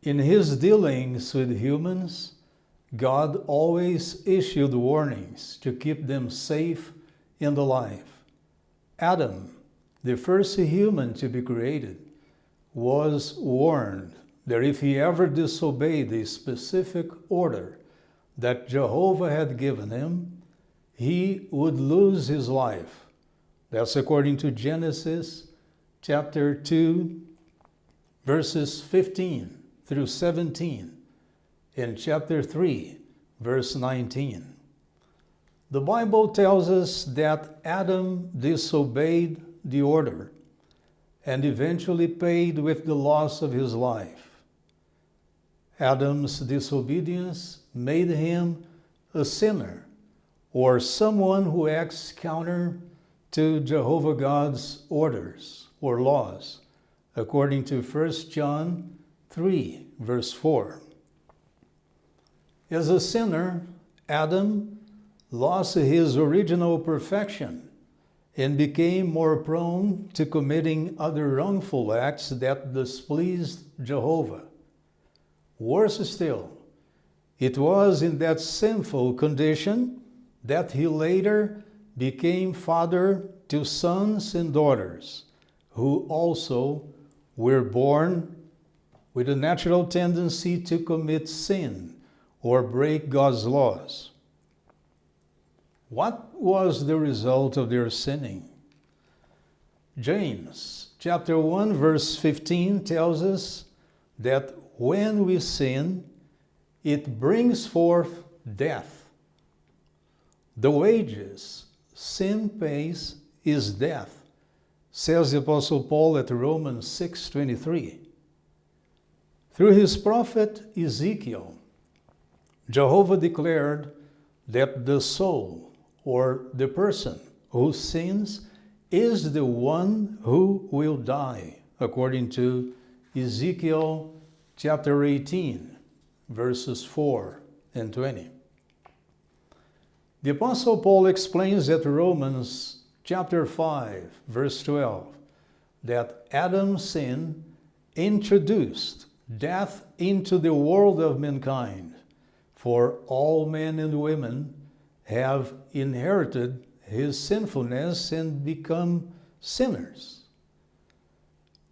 In his dealings with humans, God always issued warnings to keep them safe in the life. Adam, the first human to be created, was warned that if he ever disobeyed a specific order that Jehovah had given him, he would lose his life. That's according to Genesis chapter 2, verses 15 through 17, and chapter 3, verse 19. The Bible tells us that Adam disobeyed the order and eventually paid with the loss of his life. Adam's disobedience made him a sinner, or someone who acts counter to Jehovah God's orders or laws, according to 1 John 3, verse 4. As a sinner, Adam lost his original perfection and became more prone to committing other wrongful acts that displeased Jehovah. Worse still, it was in that sinful condition that he later became father to sons and daughters who also were born with a natural tendency to commit sin or break God's laws. What was the result of their sinning? James chapter 1 verse 15 tells us that when we sin, it brings forth death. The wages sin pays is death, says the Apostle Paul at Romans 6:23. Through his prophet Ezekiel, Jehovah declared that the soul or the person who sins is the one who will die, according to Ezekiel chapter 18, verses 4 and 20. The Apostle Paul explains at Romans chapter 5, verse 12, that Adam's sin introduced death into the world of mankind, for all men and women have inherited his sinfulness and become sinners.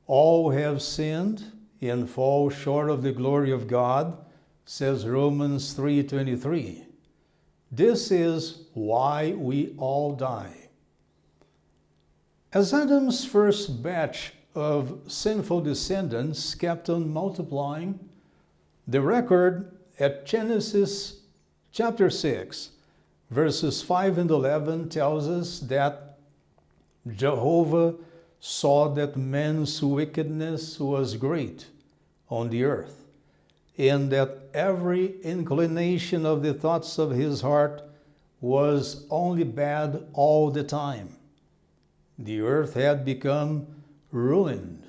All have sinned and fall short of the glory of God, says Romans 3:23. This is why we all die. As Adam's first batch of sinful descendants kept on multiplying, the record at Genesis chapter 6, verses 5 and 11 tells us that Jehovah saw that man's wickedness was great on the earth, and that every inclination of the thoughts of his heart was only bad all the time. The earth had become ruined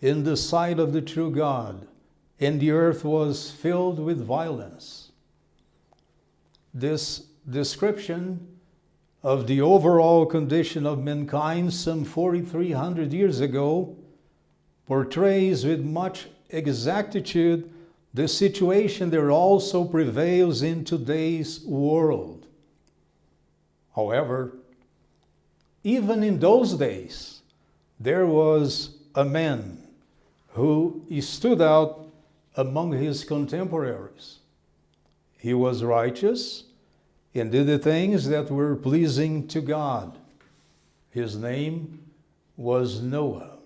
in the sight of the true God, and the earth was filled with violence. This description of the overall condition of mankind some 4,300 years ago portrays with much exactitude the situation that also prevails in today's world. However, even in those days, there was a man who stood out among his contemporaries. He was righteous and did the things that were pleasing to God. His name was Noah.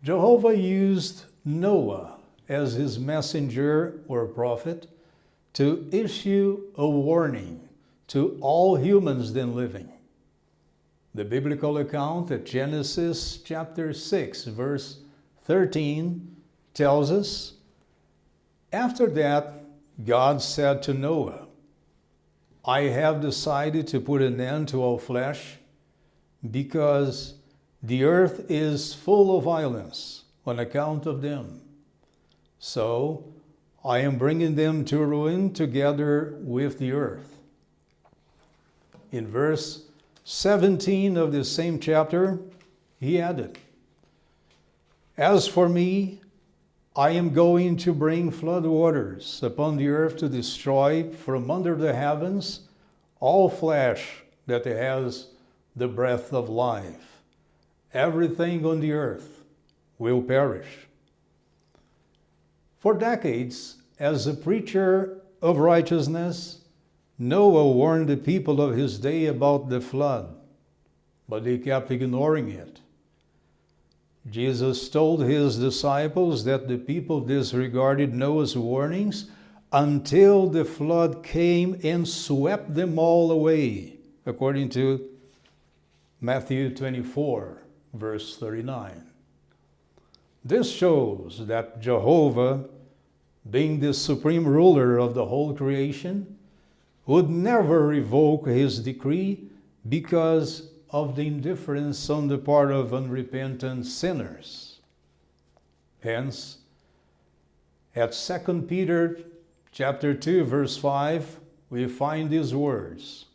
Jehovah used Noah as his messenger or prophet to issue a warning to all humans then living. The biblical account at Genesis chapter 6, verse 13 tells us, after that, God said to Noah, I have decided to put an end to all flesh because the earth is full of violence on account of them. So I am bringing them to ruin together with the earth. In verse 17 of the same chapter, he added, As for me, I am going to bring flood waters upon the earth to destroy from under the heavens all flesh that has the breath of life. Everything on the earth will perish. For decades, as a preacher of righteousness, Noah warned the people of his day about the flood, but they kept ignoring it. Jesus told his disciples that the people disregarded Noah's warnings until the flood came and swept them all away, according to Matthew 24, verse 39. This shows that Jehovah, being the supreme ruler of the whole creation, would never revoke his decree because of the indifference on the part of unrepentant sinners. Hence, at 2 Peter chapter 2, verse 5, we find these words: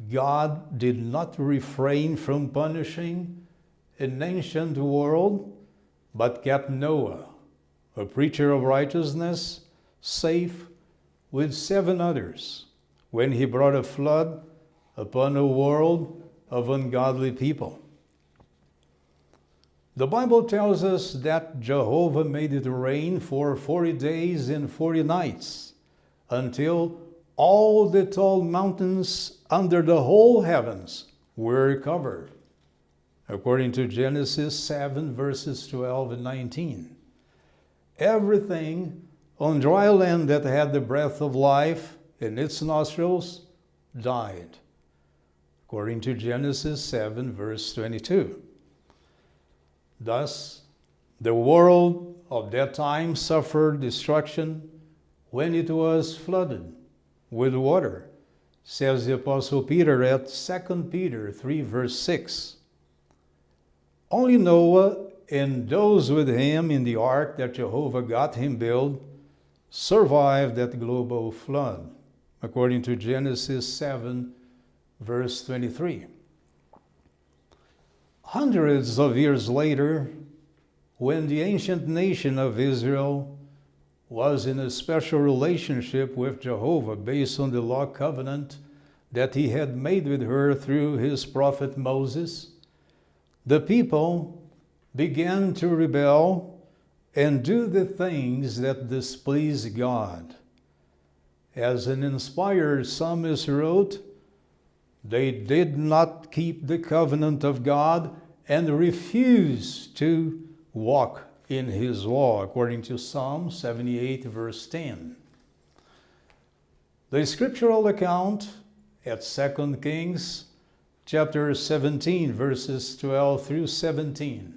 God did not refrain from punishing an ancient world, but kept Noah, a preacher of righteousness, safe with 7 others, when he brought a flood upon a world of ungodly people. The Bible tells us that Jehovah made it rain for 40 days and 40 nights, until all the tall mountains under the whole heavens were covered, according to Genesis 7, verses 12 and 19. Everything on dry land that had the breath of life in its nostrils died, according to Genesis 7, verse 22. Thus, the world of that time suffered destruction when it was flooded with water, says the Apostle Peter at 2 Peter 3, verse 6. Only Noah and those with him in the ark that Jehovah got him built survived that global flood, according to Genesis 7, verse 23. Hundreds of years later, when the ancient nation of Israel was in a special relationship with Jehovah based on the law covenant that he had made with her through his prophet Moses, the people began to rebel and do the things that displease God. As an inspired psalmist wrote, they did not keep the covenant of God and refused to walk in his law, according to Psalm 78, verse 10. The scriptural account at 2 Kings chapter 17, verses 12 through 17,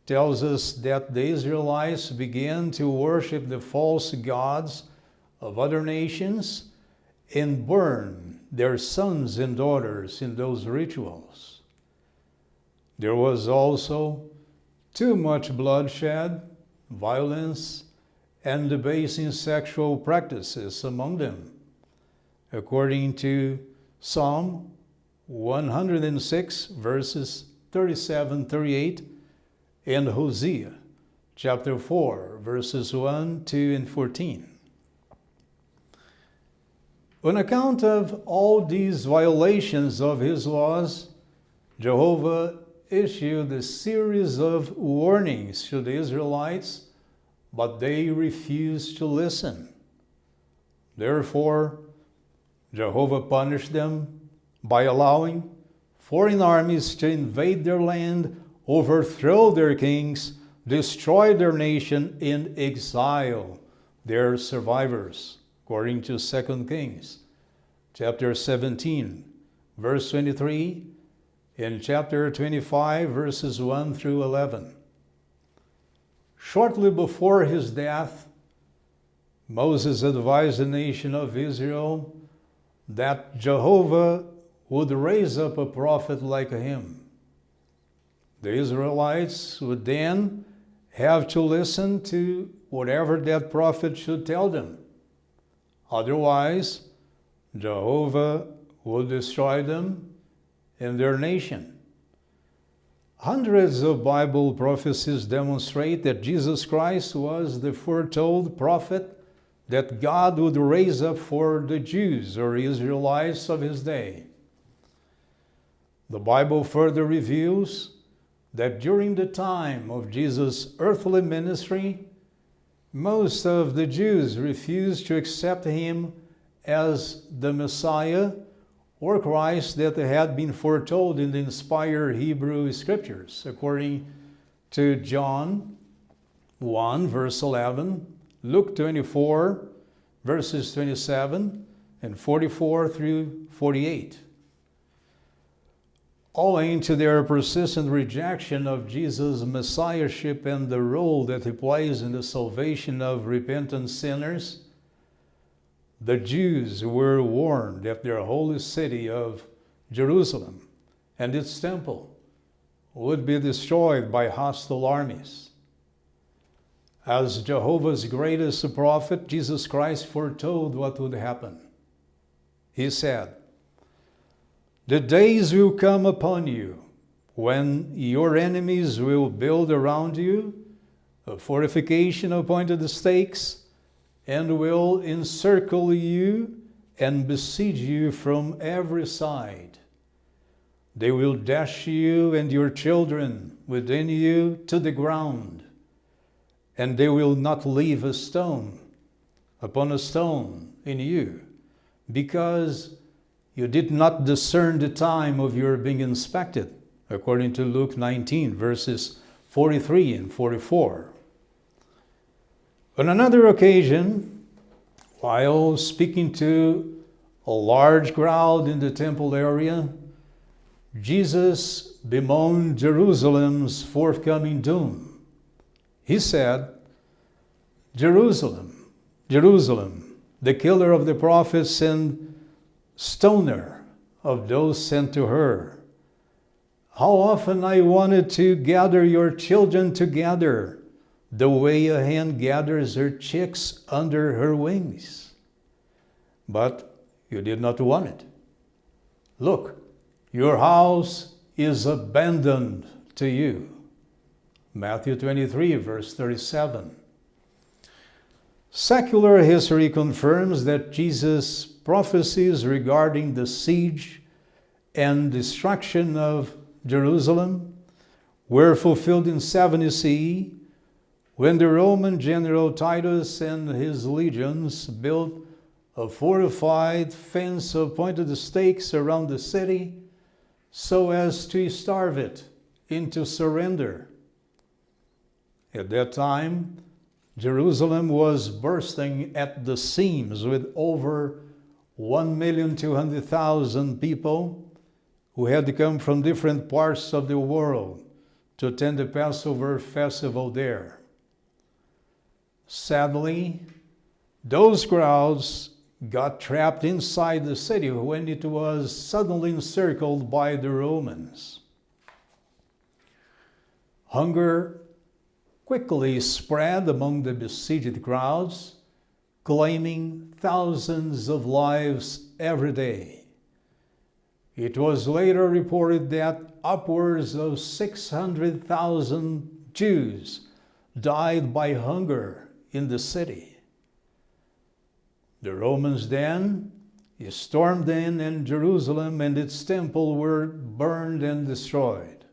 tells us that the Israelites began to worship the false gods of other nations and burn their sons and daughters in those rituals. There was also too much bloodshed, violence, and debasing sexual practices among them, according to Psalm 106, verses 37, 38, and Hosea chapter 4, verses 1, 2, and 14. On account of all these violations of his laws, Jehovah issued a series of warnings to the Israelites, but they refused to listen. Therefore, Jehovah punished them by allowing foreign armies to invade their land, overthrow their kings, destroy their nation, and exile their survivors, according to 2 Kings chapter 17, verse 23, and chapter 25, verses 1 through 11. Shortly before his death, Moses advised the nation of Israel that Jehovah would raise up a prophet like him. The Israelites would then have to listen to whatever that prophet should tell them. Otherwise, Jehovah would destroy them and their nation. Hundreds of Bible prophecies demonstrate that Jesus Christ was the foretold prophet that God would raise up for the Jews or Israelites of his day. The Bible further reveals that during the time of Jesus' earthly ministry, most of the Jews refused to accept him as the Messiah or Christ that had been foretold in the inspired Hebrew Scriptures, according to John 1, verse 11, Luke 24, verses 27 and 44 through 48. Owing to their persistent rejection of Jesus' messiahship and the role that he plays in the salvation of repentant sinners, the Jews were warned that their holy city of Jerusalem and its temple would be destroyed by hostile armies. As Jehovah's greatest prophet, Jesus Christ foretold what would happen. He said, "The days will come upon you when your enemies will build around you a fortification appointed stakes and will encircle you and besiege you from every side. They will dash you and your children within you to the ground, and they will not leave a stone upon a stone in you, because you did not discern the time of your being inspected," according to Luke 19, verses 43 and 44. On another occasion, while speaking to a large crowd in the temple area, Jesus bemoaned Jerusalem's forthcoming doom. He said, "Jerusalem, Jerusalem, the killer of the prophets and stoner of those sent to her. How often I wanted to gather your children together, the way a hen gathers her chicks under her wings. But you did not want it. Look, your house is abandoned to you." Matthew 23, verse 37. Secular history confirms that Jesus' prophecies regarding the siege and destruction of Jerusalem were fulfilled in 70 CE, when the Roman general Titus and his legions built a fortified fence of pointed stakes around the city so as to starve it into surrender. At that time, Jerusalem was bursting at the seams with over 1,200,000 people who had come from different parts of the world to attend the Passover festival there. Sadly, those crowds got trapped inside the city when it was suddenly encircled by the Romans. Hunger quickly spread among the besieged crowds, claiming thousands of lives every day. It was later reported that upwards of 600,000 Jews died by hunger in the city. The Romans then stormed in, and Jerusalem and its temple were burned and destroyed.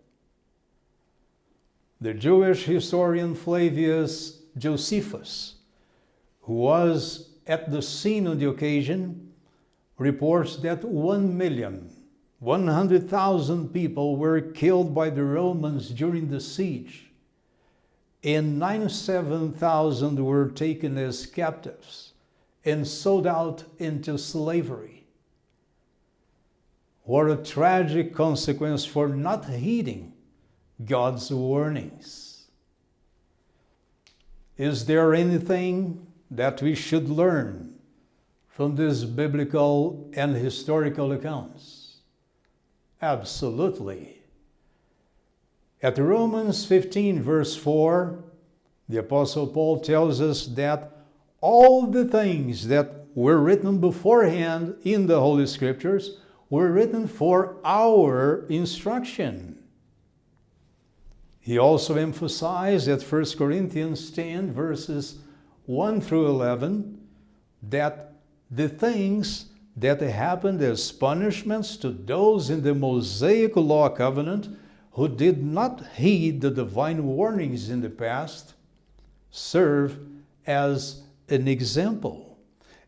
The Jewish historian Flavius Josephus, who was at the scene on the occasion, reports that 1,100,000 people were killed by the Romans during the siege, and 97,000 were taken as captives and sold out into slavery. What a tragic consequence for not heeding God's warnings. Is there anything that we should learn from these biblical and historical accounts? Absolutely. At Romans 15, verse 4, the Apostle Paul tells us that all the things that were written beforehand in the Holy Scriptures were written for our instruction. He also emphasized at 1 Corinthians 10, verses 1 through 11, that the things that happened as punishments to those in the Mosaic Law covenant who did not heed the divine warnings in the past serve as an example.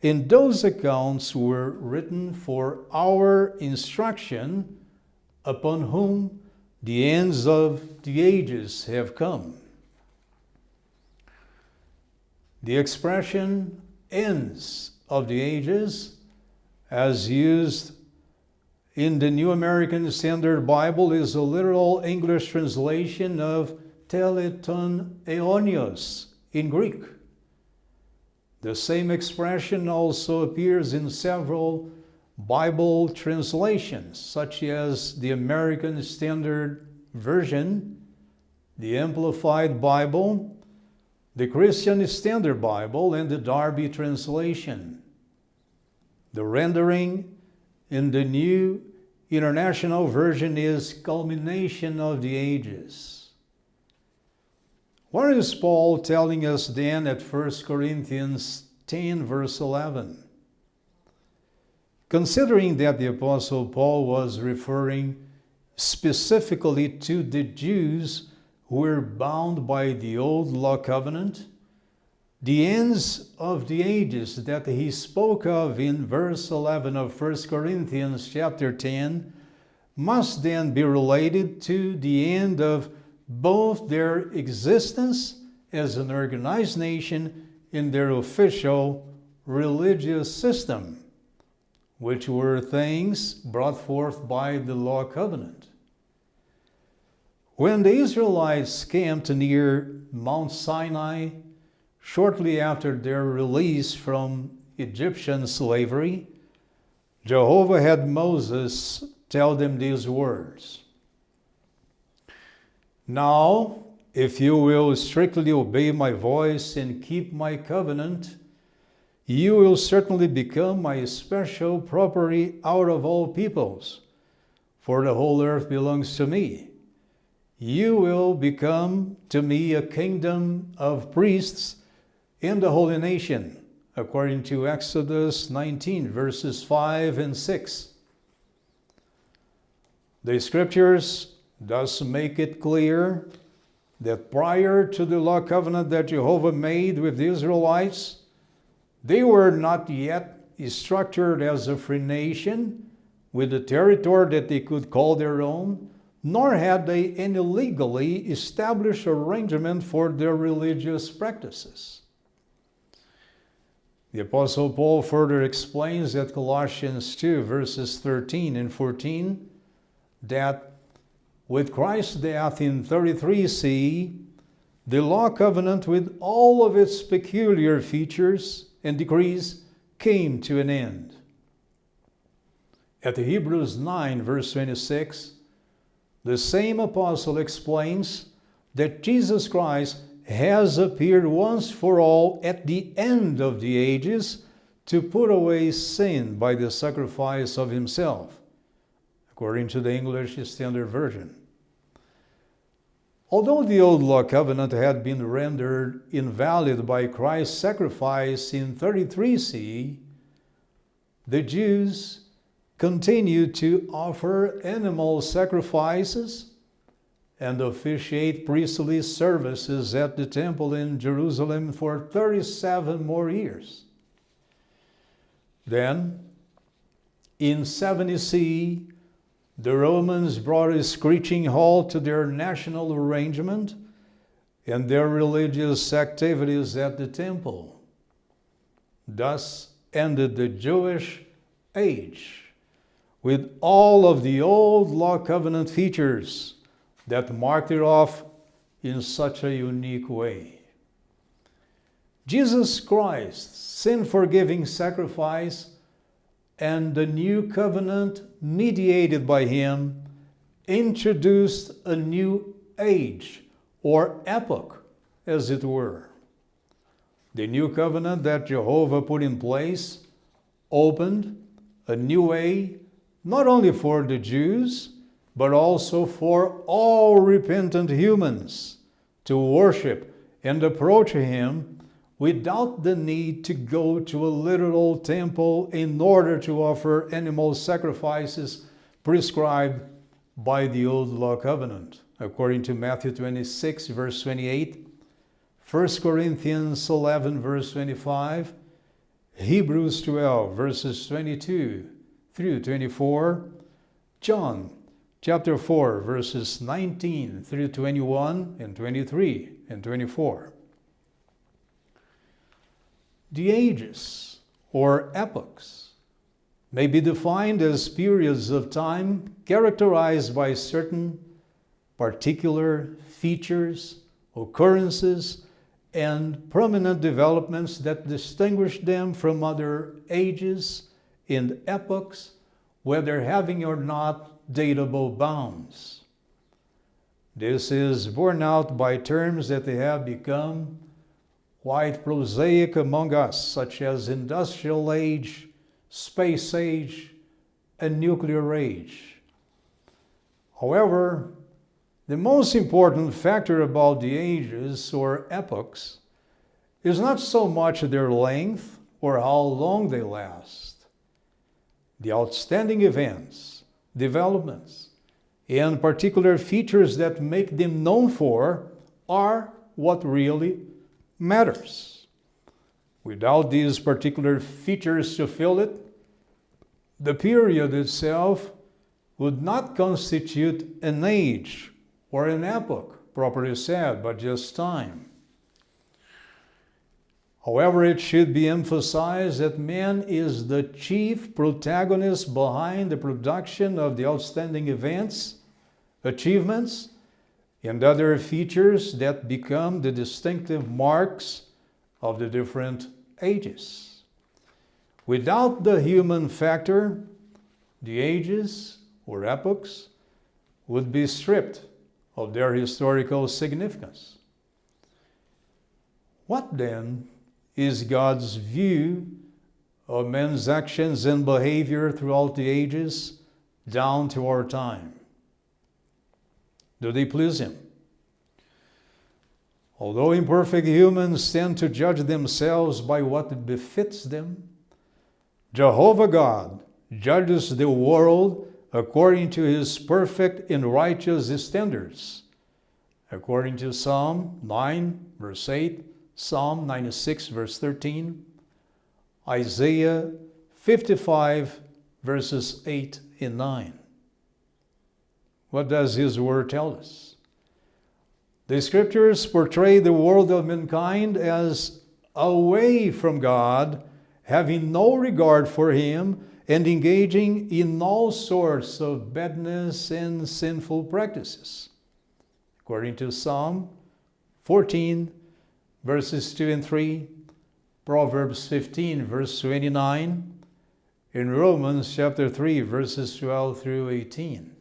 And those accounts were written for our instruction, upon whom the ends of the ages have come. The expression ends of the ages, as used in the New American Standard Bible, is a literal English translation of teleton aeonios in Greek. The same expression also appears in several Bible translations, such as the American Standard Version, the Amplified Bible, the Christian Standard Bible, and the Darby translation. The rendering in the New International Version is culmination of the ages. What is Paul telling us then at 1 Corinthians 10, verse 11? Considering that the Apostle Paul was referring specifically to the Jews who were bound by the old law covenant, the ends of the ages that he spoke of in verse 11 of 1 Corinthians chapter 10 must then be related to the end of both their existence as an organized nation in their official religious system, which were things brought forth by the law covenant. When the Israelites camped near Mount Sinai shortly after their release from Egyptian slavery, Jehovah had Moses tell them these words: "Now, if you will strictly obey my voice and keep my covenant, you will certainly become my special property out of all peoples, for the whole earth belongs to me. You will become to me a kingdom of priests in the holy nation," according to Exodus 19, verses 5 and 6. The scriptures thus make it clear that prior to the law covenant that Jehovah made with the Israelites, they were not yet structured as a free nation with a territory that they could call their own, nor had they any legally established arrangement for their religious practices. The Apostle Paul further explains at Colossians 2, verses 13 and 14, that with Christ's death in 33 CE, the law covenant with all of its peculiar features and decrees came to an end. At Hebrews 9, verse 26, the same apostle explains that Jesus Christ has appeared once for all at the end of the ages to put away sin by the sacrifice of himself, according to the English Standard Version. Although the old law covenant had been rendered invalid by Christ's sacrifice in 33 CE, the Jews continued to offer animal sacrifices and officiate priestly services at the temple in Jerusalem for 37 more years. Then, in 70 CE, the Romans brought a screeching halt to their national arrangement and their religious activities at the temple. Thus ended the Jewish age, with all of the old law covenant features that marked it off in such a unique way. Jesus Christ's sin-forgiving sacrifice and the new covenant mediated by him introduced a new age, or epoch, as it were. The new covenant that Jehovah put in place opened a new way not only for the Jews, but also for all repentant humans to worship and approach Him without the need to go to a literal temple in order to offer animal sacrifices prescribed by the old law covenant, according to Matthew 26, verse 28, 1 Corinthians 11, verse 25, Hebrews 12, verses 22 through 24, John chapter 4, verses 19 through 21 and 23 and 24. The ages, or epochs, may be defined as periods of time characterized by certain particular features, occurrences, and prominent developments that distinguish them from other ages and epochs, whether having or not datable bounds. This is borne out by terms that have become quite prosaic among us, such as industrial age, space age, and nuclear age. However, the most important factor about the ages or epochs is not so much their length or how long they last. The outstanding events, developments, and particular features that make them known for are what really matters. Without these particular features to fill it, the period itself would not constitute an age or an epoch, properly said, but just time. However, it should be emphasized that man is the chief protagonist behind the production of the outstanding events, achievements, and other features that become the distinctive marks of the different ages. Without the human factor, the ages or epochs would be stripped of their historical significance. What then is God's view of men's actions and behavior throughout the ages down to our time? Do they please Him? Although imperfect humans tend to judge themselves by what befits them, Jehovah God judges the world according to His perfect and righteous standards, according to Psalm 9, verse 8, Psalm 96, verse 13, Isaiah 55, verses 8 and 9. What does His Word tell us? The Scriptures portray the world of mankind as away from God, having no regard for Him, and engaging in all sorts of badness and sinful practices, according to Psalm 14, verses 2 and 3, Proverbs 15, verse 29, and Romans chapter 3, verses 12 through 18.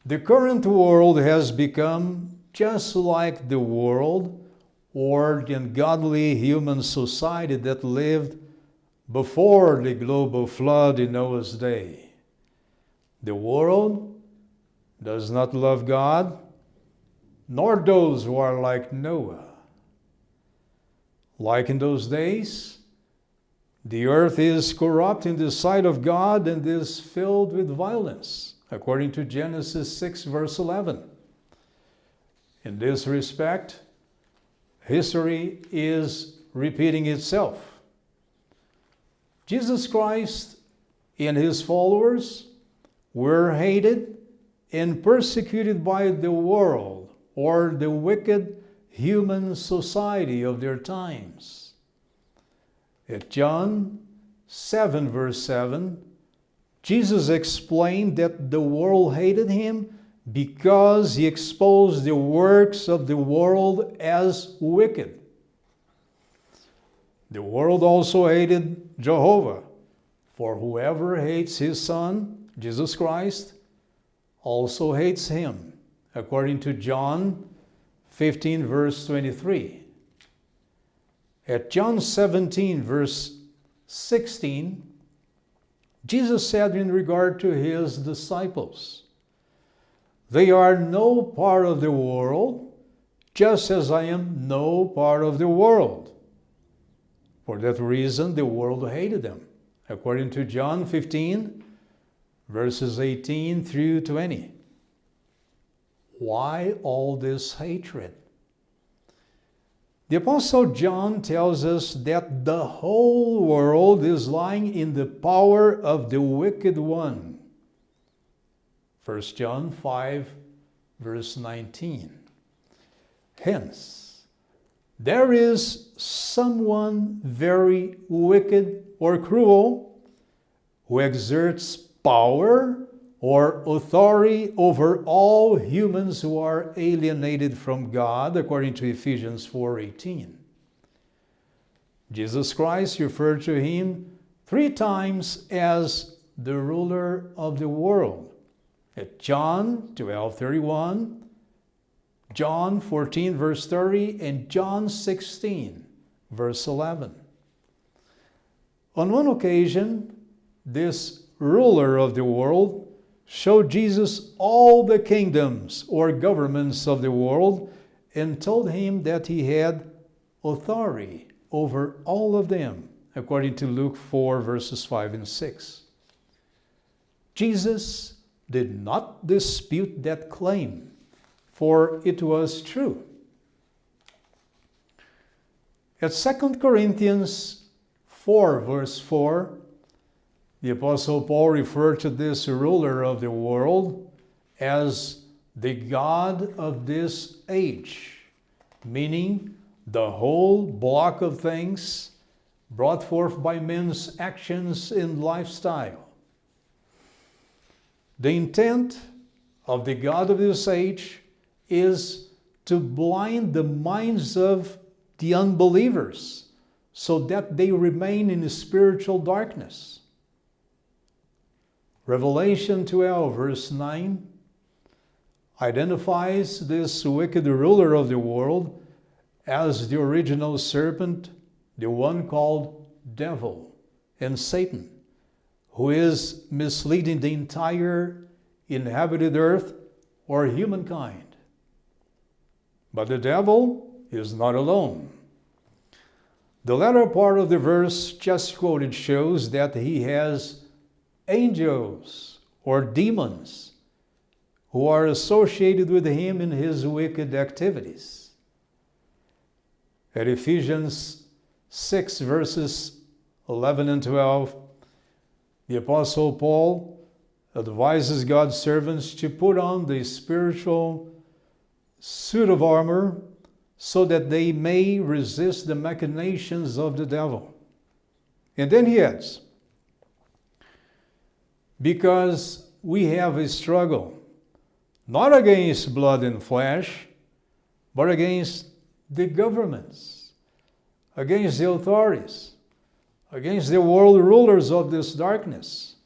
The current world has become just like the world or the ungodly human society that lived before the global flood in Noah's day. The world does not love God, nor those who are like Noah. Like in those days, the earth is corrupt in the sight of God and is filled with violence, according to Genesis 6, verse 11. In this respect, history is repeating itself. Jesus Christ and His followers were hated and persecuted by the world or the wicked human society of their times. At John 7, verse 7, Jesus explained that the world hated Him because He exposed the works of the world as wicked. The world also hated Jehovah, for whoever hates His Son, Jesus Christ, also hates Him, according to John 15, verse 23. At John 17, verse 16, Jesus said in regard to his disciples, "They are no part of the world, just as I am no part of the world." For that reason, the world hated them, according to John 15, verses 18 through 20. Why all this hatred? The Apostle John tells us that the whole world is lying in the power of the wicked one. 1 John 5, verse 19. Hence, there is someone very wicked or cruel who exerts power or authority over all humans who are alienated from God, according to Ephesians 4:18. Jesus Christ referred to him 3 times as the ruler of the world. At John 12:31, John 14, verse 30, and John 16, verse 11. On one occasion, this ruler of the world showed Jesus all the kingdoms or governments of the world and told him that he had authority over all of them, according to Luke 4, verses 5 and 6. Jesus did not dispute that claim, for it was true. At 2 Corinthians 4, verse 4, the Apostle Paul referred to this ruler of the world as the God of this age, meaning the whole block of things brought forth by men's actions and lifestyle. The intent of the God of this age is to blind the minds of the unbelievers so that they remain in spiritual darkness. Revelation 12, verse 9, identifies this wicked ruler of the world as the original serpent, the one called devil and Satan, who is misleading the entire inhabited earth or humankind. But the devil is not alone. The latter part of the verse just quoted shows that he has angels or demons who are associated with him in his wicked activities. At Ephesians 6, verses 11 and 12, the Apostle Paul advises God's servants to put on the spiritual suit of armor so that they may resist the machinations of the devil. And then he adds, because we have a struggle, not against blood and flesh, but against the governments, against the authorities, against the world rulers of this darkness,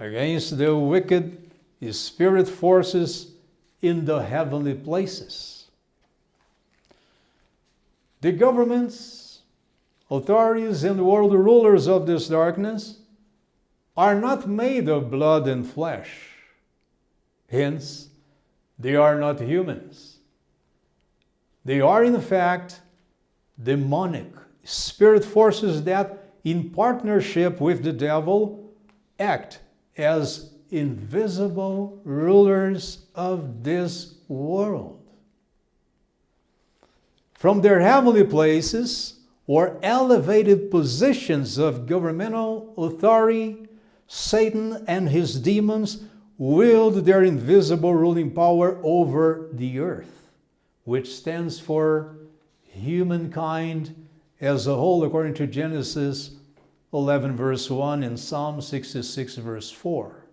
against the wicked spirit forces in the heavenly places. The governments, authorities, and world rulers of this darkness are not made of blood and flesh. Hence, they are not humans. They are, in fact, demonic spirit forces that, in partnership with the devil, act as invisible rulers of this world. From their heavenly places or elevated positions of governmental authority, Satan and his demons wield their invisible ruling power over the earth, which stands for humankind as a whole, according to Genesis 11, verse 1 and Psalm 66, verse 4.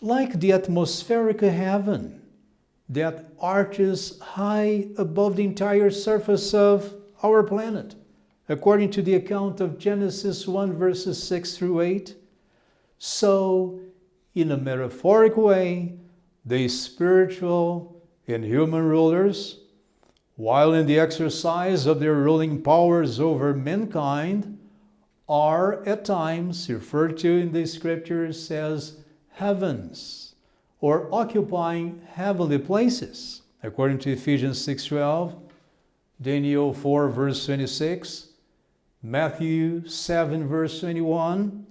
Like the atmospheric heaven that arches high above the entire surface of our planet, according to the account of Genesis 1, verses 6 through 8, so, in a metaphoric way, the spiritual and human rulers, while in the exercise of their ruling powers over mankind, are at times referred to in the scriptures as heavens, or occupying heavenly places, according to Ephesians 6:12, Daniel 4 verse 26, Matthew 7 verse 21,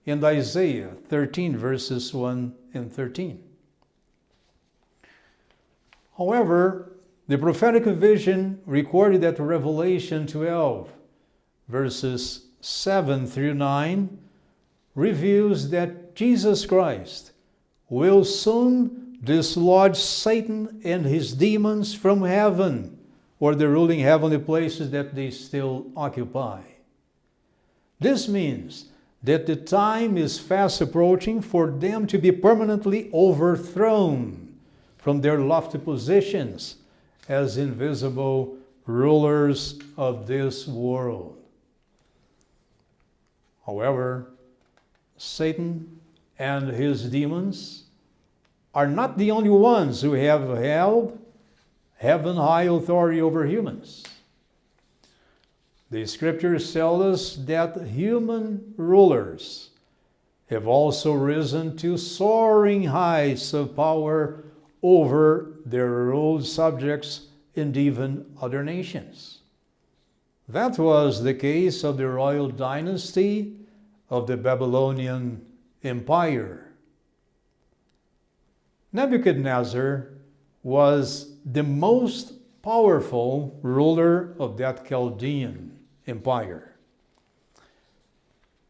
and Isaiah 13 verses 1 and 13. However, the prophetic vision recorded at Revelation 12 verses 7 through 9 reveals that Jesus Christ will soon dislodge Satan and his demons from heaven, or the ruling heavenly places that they still occupy. This means that the time is fast approaching for them to be permanently overthrown from their lofty positions as invisible rulers of this world. However, Satan and his demons are not the only ones who have held heaven-high authority over humans. The scriptures tell us that human rulers have also risen to soaring heights of power over their ruled subjects and even other nations. That was the case of the royal dynasty of the Babylonian Empire. Nebuchadnezzar was the most powerful ruler of that Chaldean empire.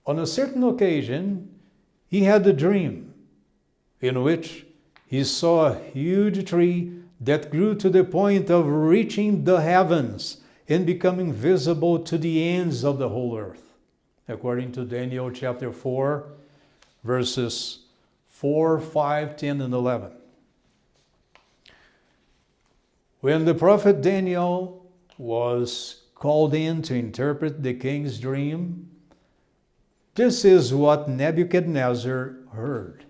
On a certain occasion, he had a dream in which he saw a huge tree that grew to the point of reaching the heavens and becoming visible to the ends of the whole earth, according to Daniel chapter 4, verses 4, 5, 10, and 11. When the prophet Daniel was called in to interpret the king's dream, this is what Nebuchadnezzar heard.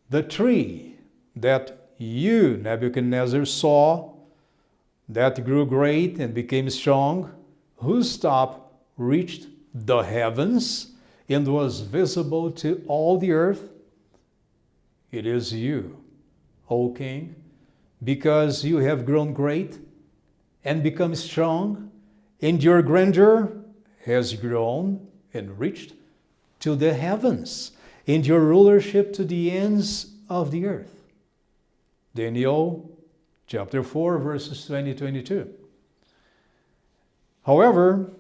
The tree that you, Nebuchadnezzar, saw, that grew great and became strong, whose top reached the heavens and was visible to all the earth, it is you, O king, because you have grown great and become strong, and your grandeur has grown and reached to the heavens, and your rulership to the ends of the earth. Daniel chapter 4, verses 20-22. However,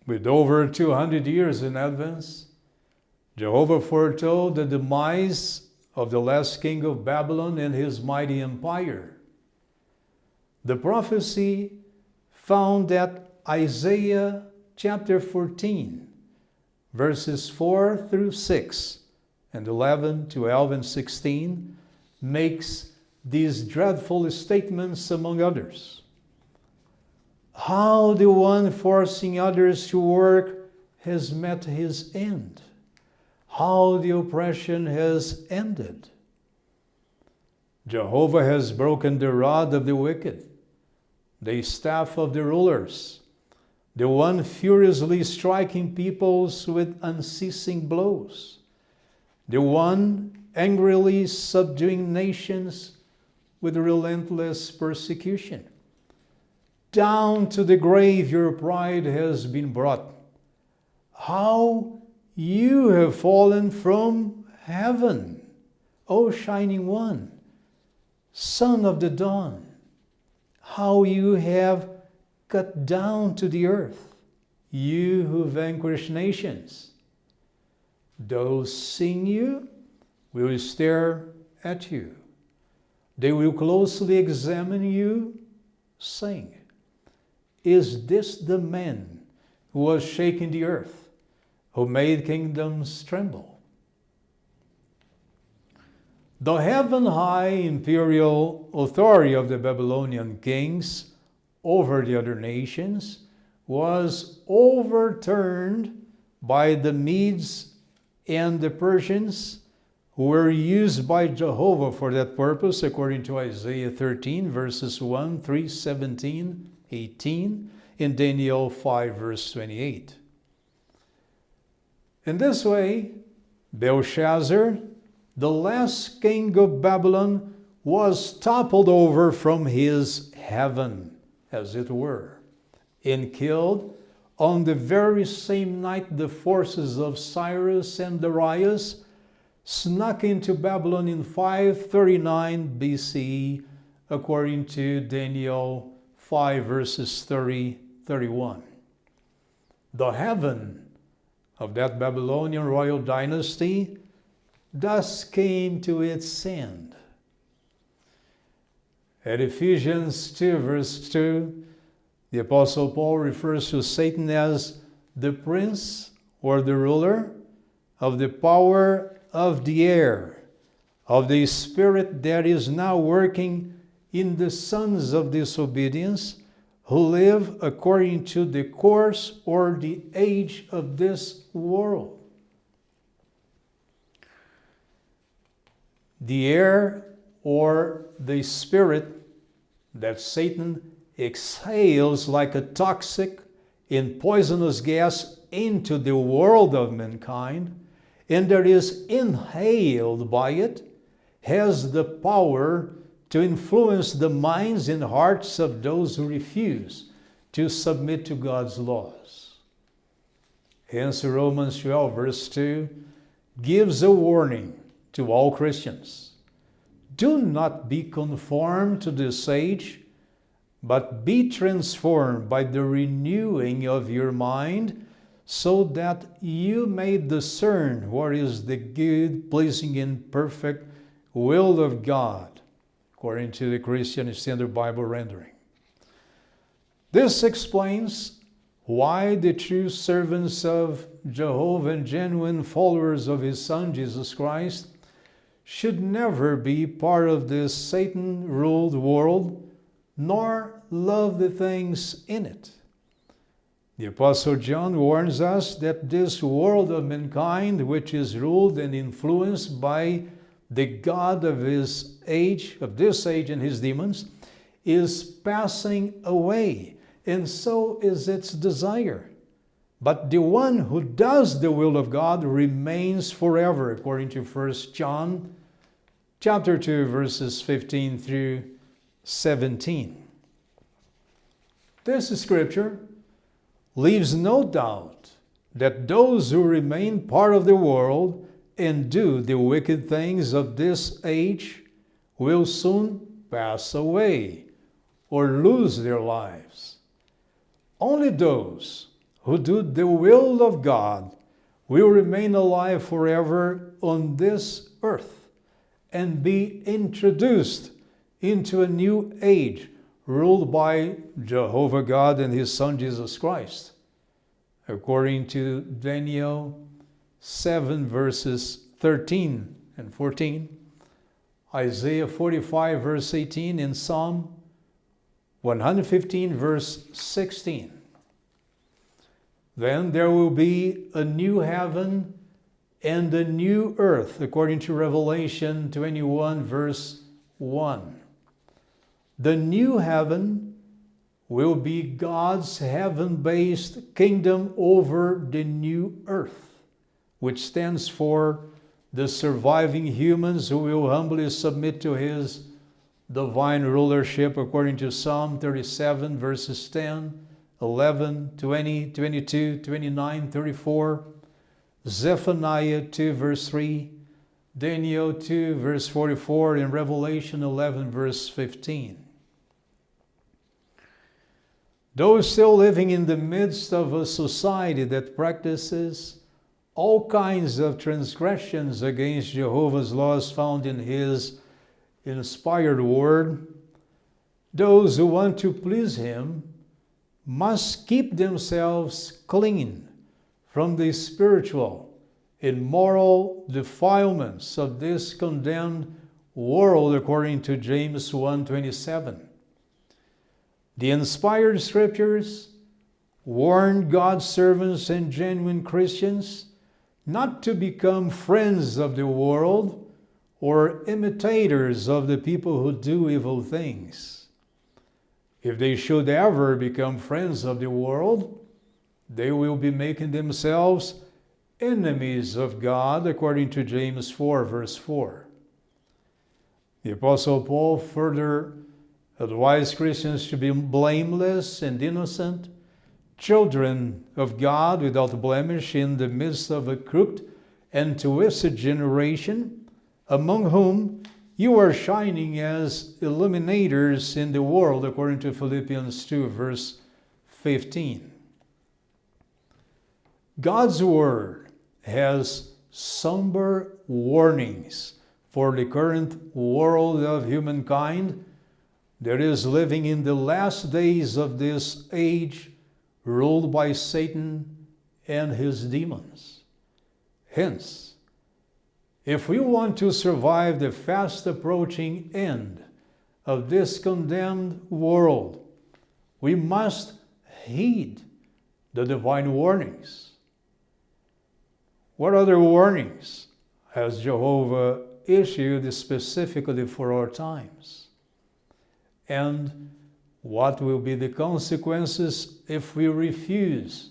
with over 200 years in advance, Jehovah foretold the demise of the last king of Babylon and his mighty empire. The prophecy found at Isaiah chapter 14, verses 4 through 6, and 11, 12, and 16, makes these dreadful statements, among others. How the one forcing others to work has met his end. How the oppression has ended. Jehovah has broken the rod of the wicked, the staff of the rulers, the one furiously striking peoples with unceasing blows, the one angrily subduing nations with relentless persecution. Down to the grave your pride has been brought. How you have fallen from heaven, O shining one, son of the dawn. How you have cut down to the earth, you who vanquish nations. Those seeing you will stare at you. They will closely examine you, saying, "Is this the man who was shaking the earth, who made kingdoms tremble?" The heaven-high imperial authority of the Babylonian kings over the other nations was overturned by the Medes and the Persians, who were used by Jehovah for that purpose, according to Isaiah 13, verses 1, 3, 17, 18, in Daniel 5 verse 28. In this way, Belshazzar, the last king of Babylon, was toppled over from his heaven, as it were, and killed on the very same night the forces of Cyrus and Darius snuck into Babylon in 539 BCE, according to Daniel 5 verses 30-31. The heaven of that Babylonian royal dynasty thus came to its end. At Ephesians 2 verse 2, the Apostle Paul refers to Satan as the prince or the ruler of the power of the air, of the spirit that is now working in the sons of disobedience, who live according to the course or the age of this world. The air or the spirit that Satan exhales like a toxic and poisonous gas into the world of mankind, and that is inhaled by it, has the power to influence the minds and hearts of those who refuse to submit to God's laws. Hence, Romans 12 verse 2 gives a warning to all Christians. Do not be conformed to this age, but be transformed by the renewing of your mind, so that you may discern what is the good, pleasing, and perfect will of God, according to the Christian Standard Bible rendering. This explains why the true servants of Jehovah and genuine followers of His Son, Jesus Christ, should never be part of this Satan-ruled world, nor love the things in it. The Apostle John warns us that this world of mankind, which is ruled and influenced by the God of this age and his demons, is passing away, and so is its desire. But the one who does the will of God remains forever, according to 1 John chapter 2, verses 15 through 17. This scripture leaves no doubt that those who remain part of the world and do the wicked things of this age will soon pass away or lose their lives. Only those who do the will of God will remain alive forever on this earth and be introduced into a new age ruled by Jehovah God and His Son Jesus Christ, according to Daniel 7 verses 13 and 14, Isaiah 45 verse 18, and Psalm 115 verse 16. Then there will be a new heaven and a new earth, according to Revelation 21 verse 1. The new heaven will be God's heaven-based kingdom over the new earth, which stands for the surviving humans who will humbly submit to His divine rulership, according to Psalm 37 verses 10, 11, 20, 22, 29, 34, Zephaniah 2 verse 3, Daniel 2 verse 44, and Revelation 11 verse 15. Those still living in the midst of a society that practices all kinds of transgressions against Jehovah's laws found in His inspired word, those who want to please Him must keep themselves clean from the spiritual and moral defilements of this condemned world, according to James 1:27. The inspired scriptures warn God's servants and genuine Christians not to become friends of the world or imitators of the people who do evil things. If they should ever become friends of the world, they will be making themselves enemies of God, according to James 4, verse 4. The Apostle Paul further advised Christians to be blameless and innocent, children of God without blemish in the midst of a crooked and twisted generation, among whom you are shining as illuminators in the world, according to Philippians 2, verse 15. God's Word has somber warnings for the current world of humankind that is living in the last days of this age, ruled by Satan and his demons. Hence, if we want to survive the fast approaching end of this condemned world, we must heed the divine warnings. What other warnings has Jehovah issued specifically for our times? And what will be the consequences if we refuse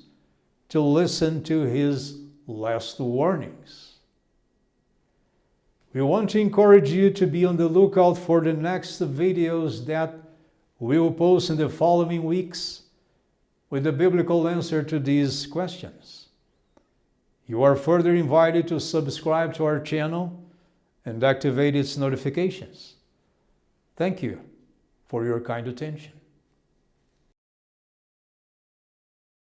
to listen to his last warnings? We want to encourage you to be on the lookout for the next videos that we will post in the following weeks with the biblical answer to these questions. You are further invited to subscribe to our channel and activate its notifications. Thank you for your kind attention.